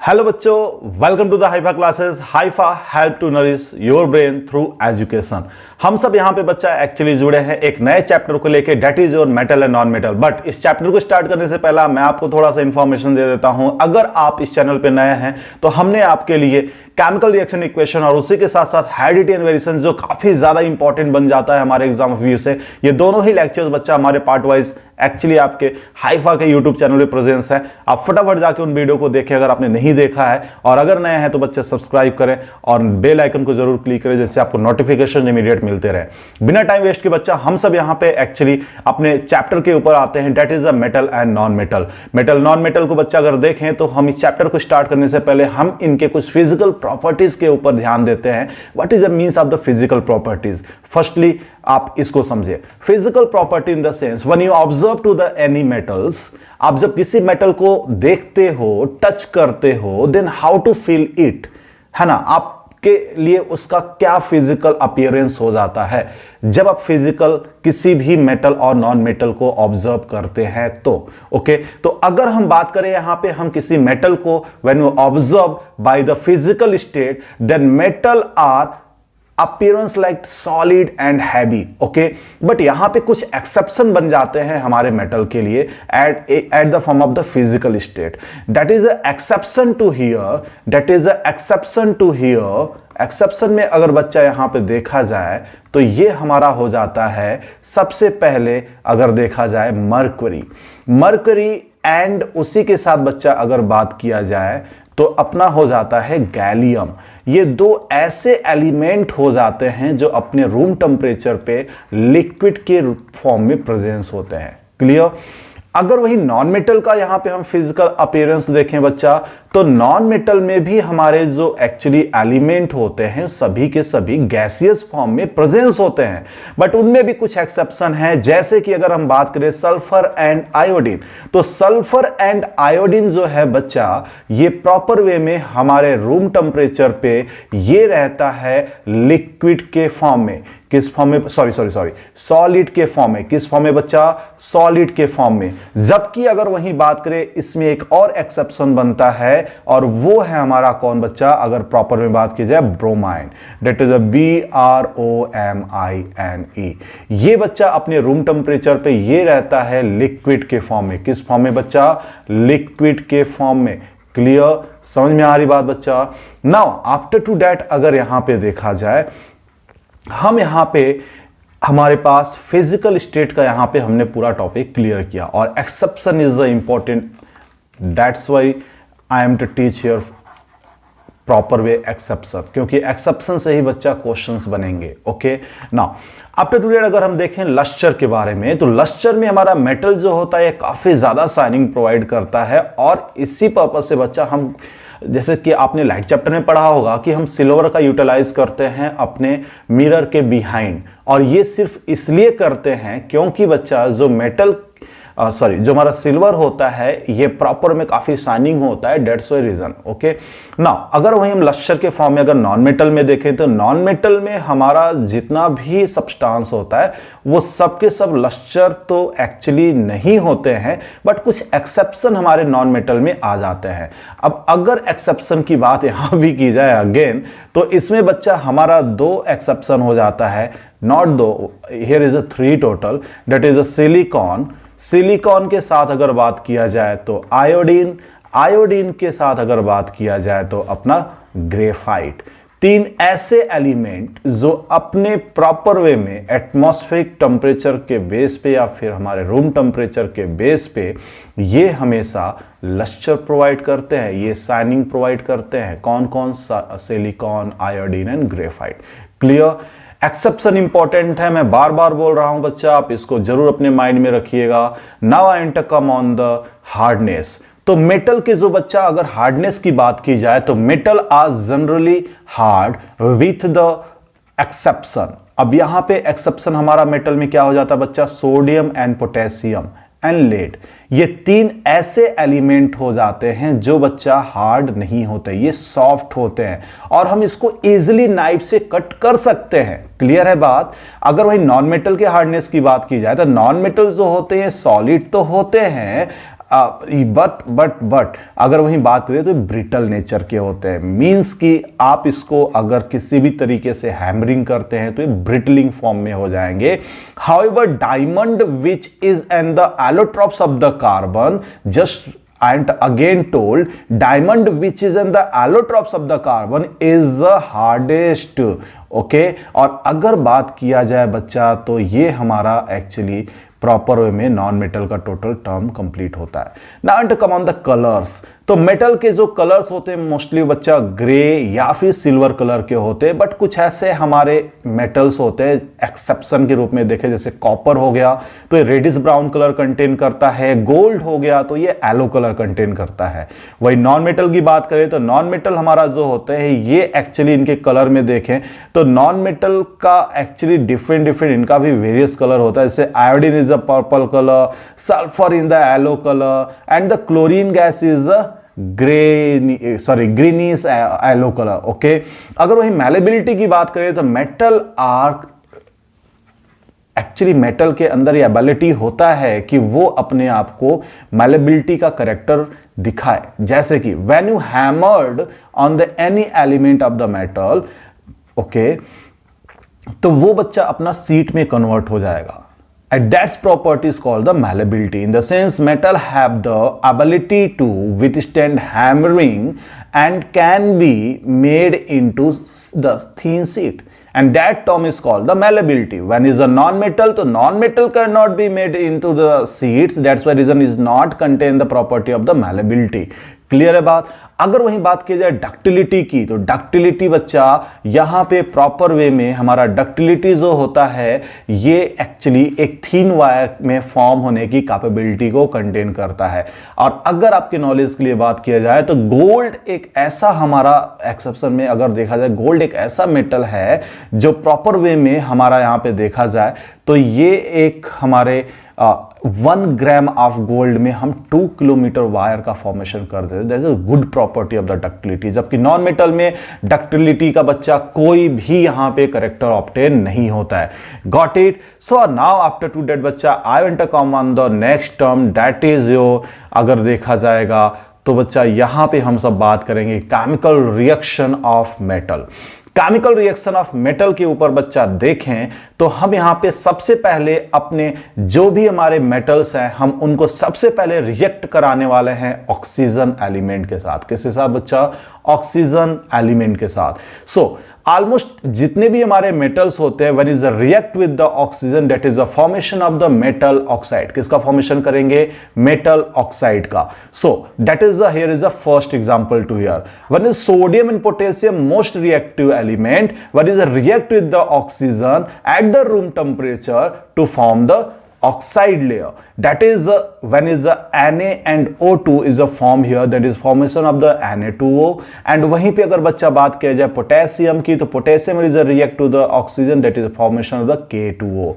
Hello बच्चों, welcome to the Haifa classes. Haifa help to nourish your brain through education. हम सब यहाँ पे बच्चा एक्चुअली जुड़े हैं एक नए चैप्टर को लेके, that is your metal and non metal. But इस चैप्टर को स्टार्ट करने से पहले मैं आपको थोड़ा सा इंफॉर्मेशन दे देता हूं। अगर आप इस चैनल पे नए हैं तो हमने आपके लिए केमिकल रिएक्शन इक्वेशन और उसी के साथ साथ हेरिडिटी एंड वेरिएशन, जो काफी ज्यादा इंपॉर्टेंट बन जाता है हमारे एग्जाम व्यू से, ये दोनों ही लेक्चर्स बच्चा हमारे पार्ट वाइज एक्चुअली आपके हाइफा के यूट्यूब चैनल पे प्रेजेंस है। आप फटाफट जाके उन वीडियो को देखें अगर आपने नहीं देखा है, और अगर नए हैं तो बच्चे सब्सक्राइब करें और बेल आइकन को जरूर क्लिक करें जिससे आपको नोटिफिकेशन इमीडिएट मिलते रहे। बिना टाइम वेस्ट के बच्चा हम सब यहाँ पे एक्चुअली अपने चैप्टर के ऊपर आते हैं, that is a metal and non metal. Metal non metal को बच्चा अगर देखें तो हम इस चैप्टर को स्टार्ट करने से पहले हम इनके कुछ फिजिकल प्रॉपर्टीज के ऊपर ध्यान देते हैं। What is the means of the physical properties? Firstly आप इसको समझिए। Physical property in the sense when you observe to the any metals, आप जब किसी मेटल को देखते हो, टच करते हो, then how to feel it, है ना, आपके लिए उसका क्या फिजिकल अपीयरेंस हो जाता है जब आप फिजिकल किसी भी मेटल और नॉन मेटल को ऑब्जर्व करते हैं तो। ओके, तो अगर हम बात करें यहां पे हम किसी मेटल को when you observe by the physical state, then metal are appearance like solid and heavy. Okay, but यहां पे कुछ एक्सेप्शन बन जाते हैं हमारे मेटल के लिए at the form of the physical state. That is a exception to here, that is a exception to here. Exception में अगर बच्चा यहां पे देखा जाए तो ये हमारा हो जाता है सबसे पहले अगर देखा जाए मरकरी। मरकरी एंड उसी के साथ बच्चा अगर बात किया जाए तो अपना हो जाता है गैलियम। ये दो ऐसे एलिमेंट हो जाते हैं जो अपने रूम टेम्परेचर पे लिक्विड के फॉर्म में प्रेजेंस होते हैं। क्लियर? अगर वही नॉन मेटल का यहां पे हम फिजिकल अपीयरेंस देखें बच्चा, तो नॉन मेटल में भी हमारे जो एक्चुअली एलिमेंट होते हैं सभी के सभी गैसियस फॉर्म में प्रेजेंस होते हैं, बट उनमें भी कुछ एक्सेप्शन है। जैसे कि अगर हम बात करें सल्फर एंड आयोडीन, तो सल्फर एंड आयोडीन जो है बच्चा, ये प्रॉपर वे में हमारे रूम टेम्परेचर पे ये रहता है लिक्विड के फॉर्म में। किस फॉर्म में? सॉलिड के फॉर्म में। किस फॉर्म में बच्चा? सॉलिड के फॉर्म में। जबकि अगर वहीं बात करें इसमें एक और एक्सेप्शन बनता है, और वो है हमारा कौन बच्चा? अगर प्रॉपर में बात की जाए ब्रोमाइन, दैट इज BROMINE। ये बच्चा अपने रूम टेम्परेचर पे ये रहता है लिक्विड के फॉर्म में। किस फॉर्म में बच्चा? लिक्विड के फॉर्म में। क्लियर? समझ में आ रही बात बच्चा? नाउ आफ्टर टू दैट अगर यहां पे देखा जाए, हम यहां पे हमारे पास फिजिकल स्टेट का यहां पे हमने पूरा टॉपिक क्लियर किया, और exception is the important, that's why I am to teach here proper way exception, क्योंकि एक्सेप्शन से ही बच्चा क्वेश्चंस बनेंगे। ओके, नाउ आफ्टर टुडे अगर हम देखें लस्टर के बारे में, तो लस्टर में हमारा मेटल जो होता है काफी ज्यादा शाइनिंग प्रोवाइड करता है, और इसी पर्पज से बच्चा हम, जैसे कि आपने लाइट चैप्टर में पढ़ा होगा कि हम सिल्वर का यूटिलाइज करते हैं अपने मिरर के बिहाइंड, और ये सिर्फ इसलिए करते हैं क्योंकि बच्चा जो मेटल जो हमारा सिल्वर होता है ये प्रॉपर में काफी शाइनिंग होता है, that's why reason. Okay, now अगर वहीं हम लस्टर के फॉर्म में अगर नॉन मेटल में देखें, तो नॉन मेटल में हमारा जितना भी सब्सटेंस होता है वो सब के सब लस्टर तो एक्चुअली नहीं होते हैं, बट कुछ एक्सेप्शन हमारे नॉन मेटल में आ जाते हैं। अब अगर एक्सेप्शन की बात यहां भी की जाए अगेन, तो इसमें बच्चा हमारा दो एक्सेप्शन हो जाता है, नॉट दो, here is a 3 total, that is a silicon. Silicon के साथ अगर बात किया जाए तो आयोडीन, आयोडीन के साथ अगर बात किया जाए तो अपना ग्रेफाइट। 3 ऐसे एलिमेंट जो अपने प्रॉपर वे में एटमॉस्फेरिक टेम्परेचर के बेस पे या फिर हमारे रूम टेम्परेचर के बेस पे ये हमेशा लस्टर प्रोवाइड करते हैं, ये शाइनिंग प्रोवाइड करते हैं। कौन कौन सा? Silicon, iodine and graphite. Clear? Exception important है, मैं बार बार बोल रहा हूं बच्चा, आप इसको जरूर अपने माइंड में रखिएगा। Now I am to come on the hardness. तो मेटल के जो बच्चा अगर हार्डनेस की बात की जाए, तो metal are generally hard with the exception. अब यहां पे एक्सेप्शन हमारा मेटल में क्या हो जाता है बच्चा? Sodium and potassium and lead. ये 3 ऐसे एलिमेंट हो जाते हैं जो बच्चा हार्ड नहीं होते, ये सॉफ्ट होते हैं, और हम इसको इजीली नाइफ से कट कर सकते हैं। क्लियर है बात? अगर वही नॉन मेटल के हार्डनेस की बात की जाए, तो नॉन मेटल जो होते हैं सॉलिड तो होते हैं, बट अगर वहीं बात करें तो ब्रिटल नेचर के होते हैं, मींस कि आप इसको अगर किसी भी तरीके से हैमरिंग करते हैं तो ये ब्रिटलिंग फॉर्म में हो जाएंगे। However diamond which is an the allotropes of the carbon, just and again told, diamond which is in the allotropes of the carbon is the hardest, okay. और अगर बात किया जाए बच्चा तो ये हमारा एक्चुअली प्रॉपर वे में नॉन मेटल का टोटल टर्म कंप्लीट होता है। Now to come on the colours, तो मेटल के जो कलर्स होते हैं मोस्टली बच्चा ग्रे या फिर सिल्वर कलर के होते हैं, बट कुछ ऐसे हमारे मेटल्स होते हैं एक्सेप्शन के रूप में देखें, जैसे कॉपर हो गया तो ये रेडिश ब्राउन कलर कंटेन करता है, गोल्ड हो गया तो ये येलो कलर कंटेन करता है। वही नॉन मेटल की बात करें तो नॉन मेटल हमारा जो होते हैं ये एक्चुअली इनके कलर में देखें तो नॉन मेटल का एक्चुअली डिफरेंट इनका भी वेरियस कलर होता है, जैसे iodine is a purple colour, sulphur in the yellow colour and the chlorine gas is a greenish yellow colour, okay. अगर वही मैलेबिलिटी की बात करें तो मेटल आर एक्चुअली मेटल के अंदर ये एबिलिटी होता है कि वो अपने आप को मैलेबिलिटी का करेक्टर दिखाए, जैसे कि when you hammered on the any element of the metal, okay, तो वो बच्चा अपना सीट में कन्वर्ट हो जाएगा। And that's property is called the malleability. In the sense, metal have the ability to withstand hammering and can be made into the thin sheet. And that term is called the malleability. When is a non-metal, so non-metal cannot be made into the sheets. That's why reason is not contain the property of the malleability. Clear है बात। अगर वहीं बात की जाए ductility की, तो ductility बच्चा यहां पे प्रॉपर वे में हमारा डक्टिलिटी जो होता है ये एक्चुअली एक थीन वायर में फॉर्म होने की कैपेबिलिटी को कंटेन करता है। और अगर आपके नॉलेज के लिए बात किया जाए तो गोल्ड एक ऐसा हमारा एक्सेप्शन में अगर देखा जाए, गोल्ड एक ऐसा मेटल है जो प्रॉपर वे में हमारा यहां पे देखा जाए तो ये एक हमारे 1 ग्राम ऑफ गोल्ड में हम 2 किलोमीटर वायर का फॉर्मेशन कर देते हैं। That is good property of the ductility. जबकि नॉन मेटल में डक्टिलिटी का बच्चा कोई भी यहां पे करेक्टर ऑब्टेन नहीं होता है। Got it. So now after to that बच्चा I want to come on the next term, that is your, अगर देखा जाएगा तो बच्चा यहां पे हम सब बात करेंगे chemical reaction of metal. Chemical reaction of metal के ऊपर बच्चा देखें तो हम यहां पे सबसे पहले अपने जो भी हमारे मेटल्स हैं हम उनको सबसे पहले रिएक्ट कराने वाले हैं ऑक्सीजन एलिमेंट के साथ। किसके साथ बच्चा? ऑक्सीजन एलिमेंट के साथ। सो ऑलमोस्ट जितने भी हमारे मेटल्स होते हैं when is the react with the oxygen that is the formation of the metal oxide. किसका फॉर्मेशन करेंगे? मेटल ऑक्साइड का। So that is the here is the first example to here. When is sodium and potassium most reactive element, when is react with the oxygen at the room temperature to form the oxide layer, that is when is the Na and O2 is a form here, that is formation of the Na2O। and वहीं पे अगर बच्चा बात किया जाए potassium की तो potassium is a react to the oxygen, that is formation of the K2O।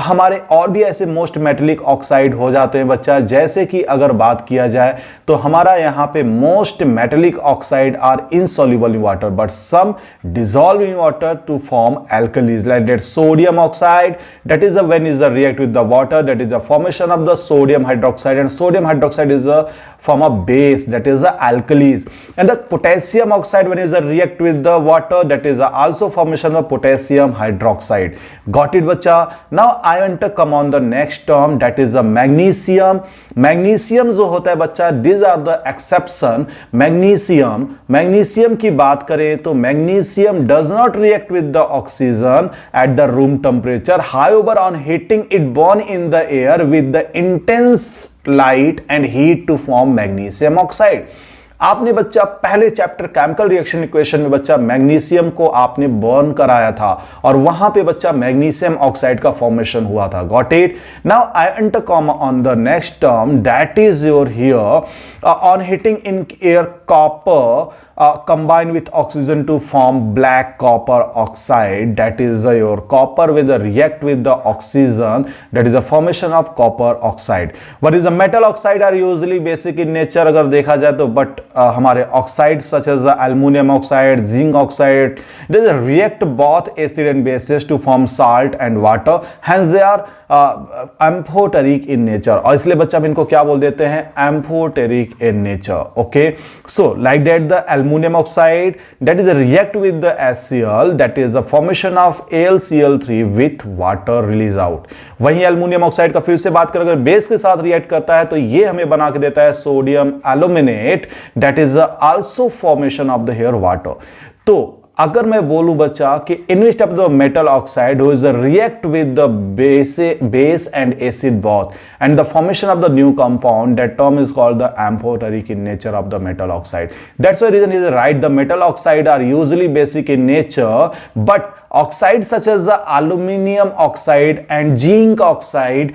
हमारे और भी ऐसे मोस्ट मेटेलिक ऑक्साइड हो जाते हैं बच्चा, जैसे कि अगर बात किया जाए तो हमारा यहाँ पे most metallic oxide are insoluble in water but some dissolve in water to form alkalis, like that sodium oxide, that is when is the react with the water, that is the formation of the sodium hydroxide, and sodium hydroxide is a form of base, that is the alkalis। and the potassium oxide when is a react with the water, that is also formation of potassium hydroxide। got it बच्चा। now I want to come on the next term, that is the magnesium। magnesium जो होता है बच्चा, these are the exception। magnesium की बात करें तो magnesium does not react with the oxygen at the room temperature, however on heating it burn in the air with the intense light and heat to form magnesium oxide। आपने बच्चा पहले chapter chemical reaction equation में बच्चा magnesium को आपने burn कराया था और वहां पे बच्चा मैग्नीशियम ऑक्साइड का फॉर्मेशन हुआ था। Got it. Now I ant come on the next term, that is your here on heating in air copper combined with oxygen to form black copper oxide, that is your copper with the react with the oxygen, that is a formation of copper oxide। what is the metal oxide are usually basic in nature अगर देखा जाए तो, but हमारे oxide such as aluminium oxide, zinc oxide, they react both acid and basis to form salt and water, hence they are amphoteric in nature. और इसलिए बच्चा हम इनको क्या बोल देते हैं, amphoteric in nature. Okay, so like that the aluminium oxide that is react with the HCl, that is the formation of AlCl3 with water release out. वहीं एल्युमिनियम ऑक्साइड का फिर से बात करें, अगर बेस के साथ रिएक्ट करता है तो ये हमें बना के देता है sodium aluminate, that is also formation of the hair water. तो अगर मैं बोलूं बच्चा कि in which type of metal oxide who is react with the base and acid both and the formation of the new compound, that term is called the amphoteric in nature of the metal oxide. That's why reason is right, the metal oxide are usually basic in nature, but oxides such as the aluminum oxide and zinc oxide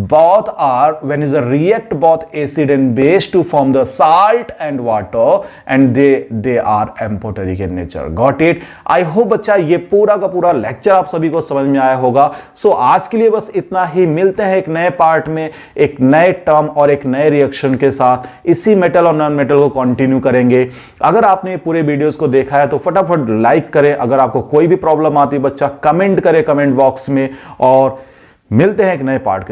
both are when is a react both acid and base to form the salt and water, and they are amphoteric in nature. Got it? I hope बच्चा ये पूरा का पूरा lecture आप सभी को समझ में आया होगा। सो आज के लिए बस इतना ही, मिलते हैं एक नए पार्ट में एक नए टर्म और एक नए रिएक्शन के साथ। इसी मेटल और नॉन मेटल को कंटिन्यू करेंगे। अगर आपने पूरे वीडियोस को देखा है तो फटाफट लाइक करें। अगर आपको कोई भी प्रॉब्लम आती बच्चा कमेंट करे कमेंट बॉक्स में, और मिलते हैं एक नए पार्ट के